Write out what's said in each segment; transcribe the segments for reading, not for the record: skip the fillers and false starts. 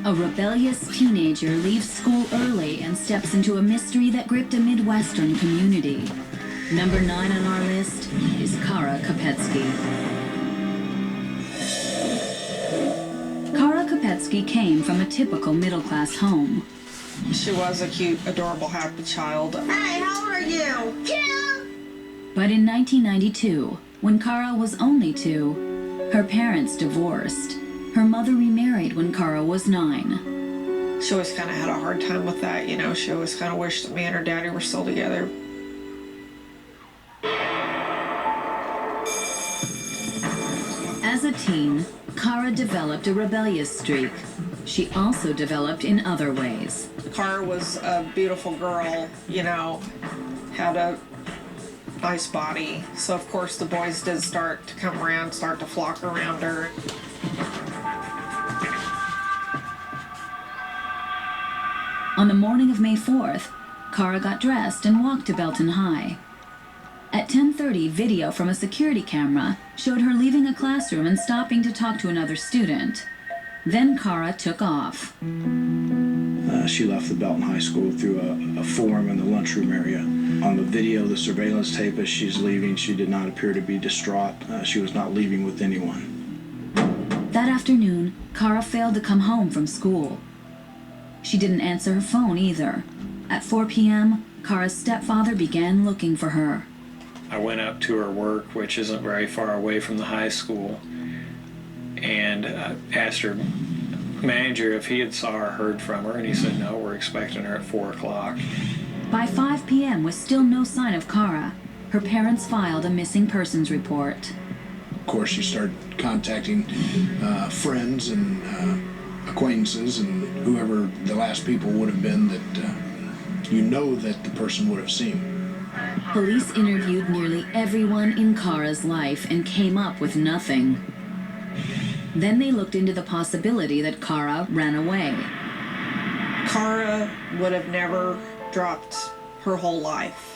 A rebellious teenager leaves school early and steps into a mystery that gripped a Midwestern community. Number 9 on our list is Kara Kopetsky. Kara Kopetsky came from a typical middle-class home. She was a cute, adorable, happy child. Hey, how are you? 2. But in 1992, when Kara was only 2, her parents divorced. Her mother remarried when Kara was 9. She always kind of had a hard time with that, you know. She always kind of wished that me and her daddy were still together. As a teen, Kara developed a rebellious streak. She also developed in other ways. Kara was a beautiful girl, you know, had a nice body. So, of course, the boys did start to come around, start to flock around her. On the morning of May 4th, Kara got dressed and walked to Belton High. At 10:30, video from a security camera showed her leaving a classroom and stopping to talk to another student. Then Kara took off. She left the Belton High School through a form in the lunchroom area. On the video, the surveillance tape as she's leaving, she did not appear to be distraught. She was not leaving with anyone. That afternoon, Kara failed to come home from school. She didn't answer her phone either. At 4 p.m., Kara's stepfather began looking for her. I went up to her work, which isn't very far away from the high school, and asked her manager if he had saw or heard from her, and he said, no, we're expecting her at 4 o'clock. By 5 p.m., with still no sign of Kara, her parents filed a missing persons report. Of course, she started contacting friends and acquaintances and whoever the last people would have been that you know that the person would have seen. Police interviewed nearly everyone in Kara's life and came up with nothing. Then they looked into the possibility that Kara ran away. Kara would have never dropped her whole life.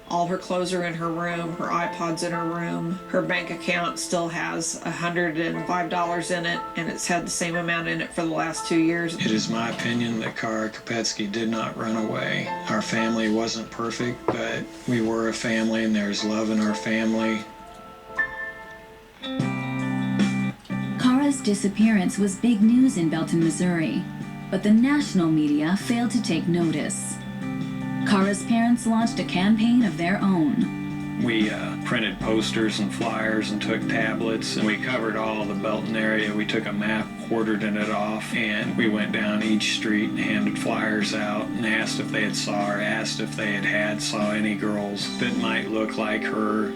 All her clothes are in her room, her iPod's in her room, her bank account still has $105 in it, and it's had the same amount in it for the last 2 years. It is my opinion that Kara Kopetsky did not run away. Our family wasn't perfect, but we were a family and there's love in our family. Kara's disappearance was big news in Belton, Missouri, but the national media failed to take notice. Kara's parents launched a campaign of their own. We printed posters and flyers and took tablets, and we covered all of the Belton area. We took a map, quartered it off, and we went down each street and handed flyers out and asked if they had saw her, asked if they had saw any girls that might look like her.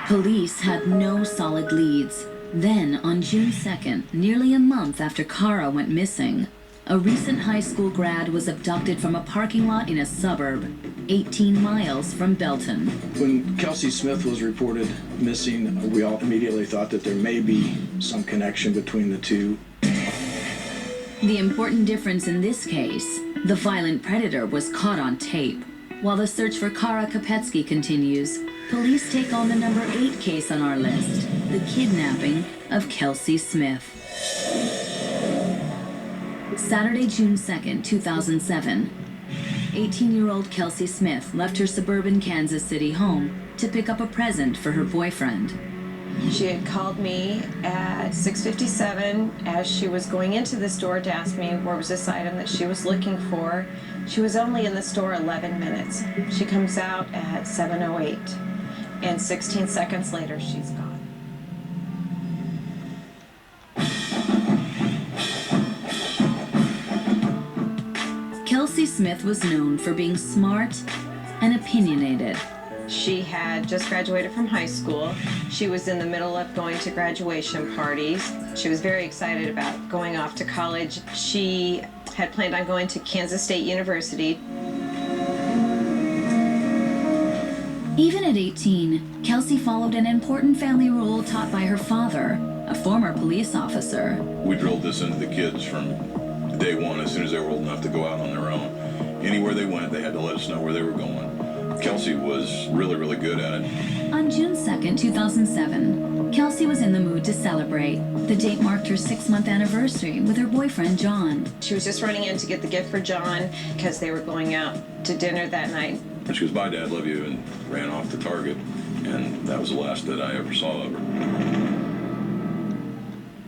Police had no solid leads. Then, on June 2nd, nearly a month after Kara went missing, a recent high school grad was abducted from a parking lot in a suburb, 18 miles from Belton. When Kelsey Smith was reported missing, we all immediately thought that there may be some connection between the two. The important difference in this case, the violent predator was caught on tape. While the search for Kara Kopetsky continues, police take on the number 8 case on our list, the kidnapping of Kelsey Smith. Saturday, June 2nd, 2007. 18-year-old Kelsey Smith left her suburban Kansas City home to pick up a present for her boyfriend. She had called me at 6:57 as she was going into the store to ask me where was this item that she was looking for. She was only in the store 11 minutes. She comes out at 7:08, and 16 seconds later, she's gone. Kelsey Smith was known for being smart and opinionated. She had just graduated from high school. She was in the middle of going to graduation parties. She was very excited about going off to college. She had planned on going to Kansas State University. Even at 18, Kelsey followed an important family rule taught by her father, a former police officer. We drilled this into the kids from day one. As soon as they were old enough to go out on their own, anywhere they went, they had to let us know where they were going. Kelsey was really, really good at it. On June 2nd, 2007, Kelsey was in the mood to celebrate. The date marked her 6-month anniversary with her boyfriend, John. She was just running in to get the gift for John because they were going out to dinner that night. And she goes, "Bye, Dad, love you," and ran off to Target. And that was the last that I ever saw of her.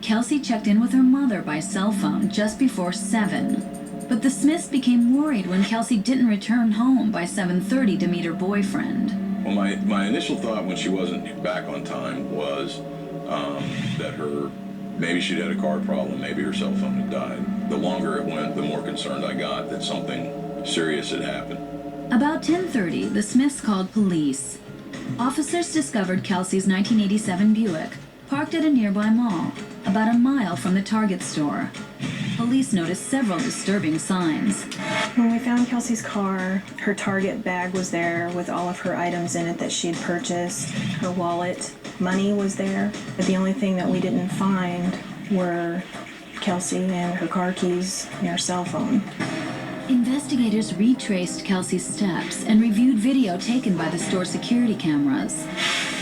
Kelsey checked in with her mother by cell phone just before 7. But the Smiths became worried when Kelsey didn't return home by 7:30 to meet her boyfriend. Well, my initial thought when she wasn't back on time was that maybe she'd had a car problem, maybe her cell phone had died. The longer it went, the more concerned I got that something serious had happened. About 10:30, the Smiths called police. Officers discovered Kelsey's 1987 Buick parked at a nearby mall, about a mile from the Target store. Police noticed several disturbing signs. When we found Kelsey's car, her Target bag was there with all of her items in it that she'd purchased. Her wallet, money was there. But the only thing that we didn't find were Kelsey and her car keys and her cell phone. Investigators retraced Kelsey's steps and reviewed video taken by the store security cameras.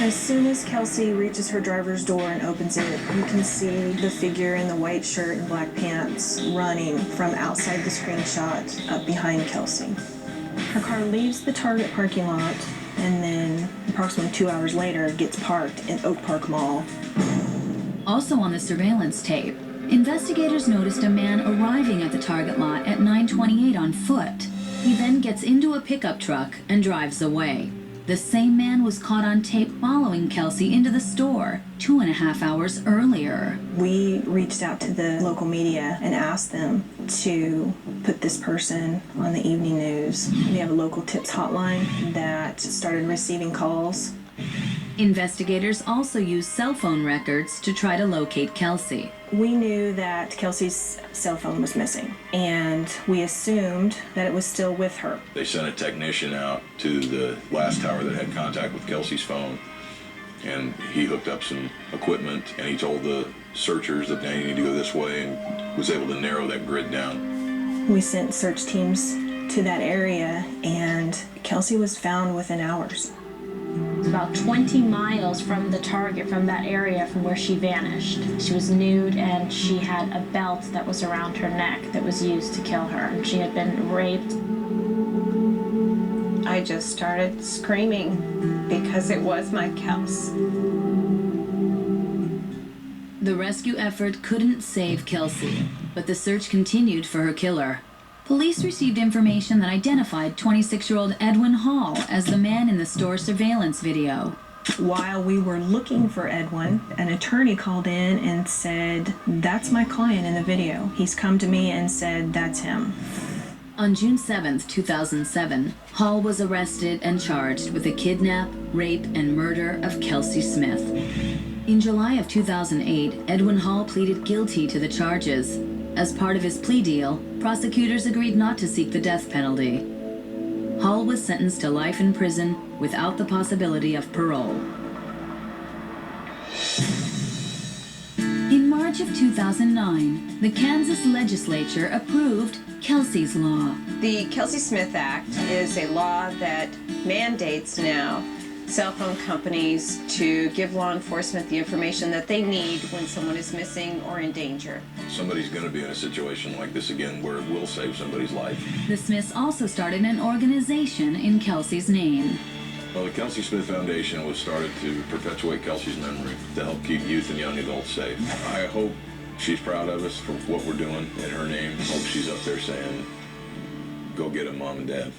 As soon as Kelsey reaches her driver's door and opens it, you can see the figure in the white shirt and black pants running from outside the screenshot up behind Kelsey. Her car leaves the Target parking lot and then approximately 2 hours later gets parked in Oak Park Mall. Also on the surveillance tape, investigators noticed a man arriving at the Target lot at 9:28 on foot. He then gets into a pickup truck and drives away. The same man was caught on tape following Kelsey into the store 2.5 hours earlier. We reached out to the local media and asked them to put this person on the evening news. We have a local tips hotline that started receiving calls. Investigators also used cell phone records to try to locate Kelsey. We knew that Kelsey's cell phone was missing, and we assumed that it was still with her. They sent a technician out to the last tower that had contact with Kelsey's phone, and he hooked up some equipment, and he told the searchers that they need to go this way, and was able to narrow that grid down. We sent search teams to that area, and Kelsey was found within hours. About 20 miles from the Target, from that area from where she vanished. She was nude and she had a belt that was around her neck that was used to kill her. And she had been raped. I just started screaming because it was my Kels. The rescue effort couldn't save Kelsey, but the search continued for her killer. Police received information that identified 26-year-old Edwin Hall as the man in the store surveillance video. While we were looking for Edwin, an attorney called in and said, "That's my client in the video. He's come to me and said that's him." On June 7, 2007, Hall was arrested and charged with the kidnap, rape, and murder of Kelsey Smith. In July of 2008, Edwin Hall pleaded guilty to the charges. As part of his plea deal, prosecutors agreed not to seek the death penalty. Hall was sentenced to life in prison without the possibility of parole. In March of 2009, the Kansas legislature approved Kelsey's Law. The Kelsey Smith Act is a law that mandates now cell phone companies to give law enforcement the information that they need when someone is missing or in danger. Somebody's going to be in a situation like this again where it will save somebody's life. The Smiths also started an organization in Kelsey's name. Well, the Kelsey Smith Foundation was started to perpetuate Kelsey's memory, to help keep youth and young adults safe. I hope she's proud of us for what we're doing in her name. I hope she's up there saying, "Go get him, Mom and Dad."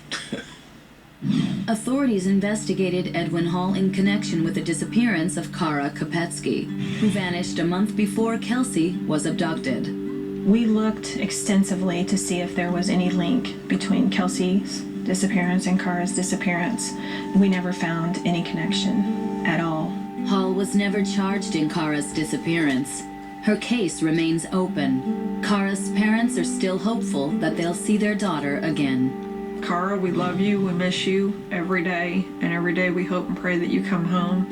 Authorities investigated Edwin Hall in connection with the disappearance of Kara Kopetsky, who vanished a month before Kelsey was abducted. We looked extensively to see if there was any link between Kelsey's disappearance and Kara's disappearance. We never found any connection at all. Hall was never charged in Kara's disappearance. Her case remains open. Kara's parents are still hopeful that they'll see their daughter again. Kara, we love you, we miss you every day, and every day we hope and pray that you come home.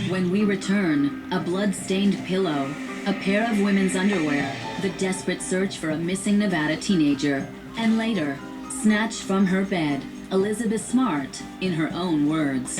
When we return, a blood-stained pillow, a pair of women's underwear, the desperate search for a missing Nevada teenager, and later, snatched from her bed, Elizabeth Smart, in her own words.